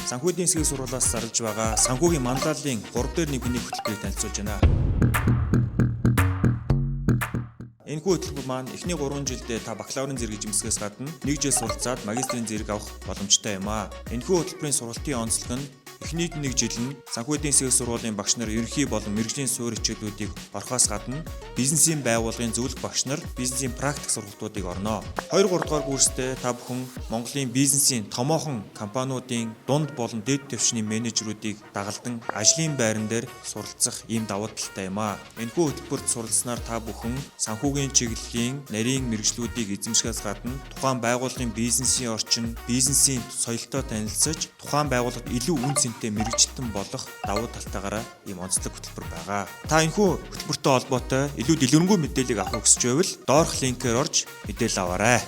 Санхүү эдийн засгийн сургуулиас зарлж байгаа санхүүгийн манлайлалын 3-1 хөтөлбөрийг танилцуулж байна. Энэхүү хөтөлбөр маань эхний 3 жилдээ та бакалаврын зэрэг эзэмсгээс гадна 1 жил суралцаад магистрийн зэрэг авах боломжтой юм аа. Энэхүү хөтөлбөрийн сургалтын онцлог нь эхний 1 жил нь санхүү эдийн засгийн сургуулийн багш нар ерөнхий болон мэргэжлийн суурь хичээлүүдийг орохоос гадна бизнесийн байгууллагын зөвлөх багш нар бизнесийн практик сургалтуудыг орно. 2-3 дугаар курстээ та бүхэн Монголын бизнесийн томоохон компаниудын дунд болон дэд түвшний менежерүүдийг дагалдан ажлын байран дээр суралцах ийм давуу талтай юм аа. Энэхүү хөтөлбөрт суралцсанаар та бүхэн санхүүгийн чиглэлийн нарийн мэргэжлүүдийг эзэмшихээс гадна тухайн байгууллагын бизнесийн орчин, бизнесийн соёлтой танилцж, тухайн байгууллагад илүү үн цэнтэй мэргэжилтэн болох давуу талтайгаараа ийм онцлог хөтөлбөр байгаа. Та энэхүү хөтөлбөртэй холбоотой илүү дэлгэрэнгүй мэдээллийг авах хүсч байвал доорх линкээр орж мэдээлэл аваарай.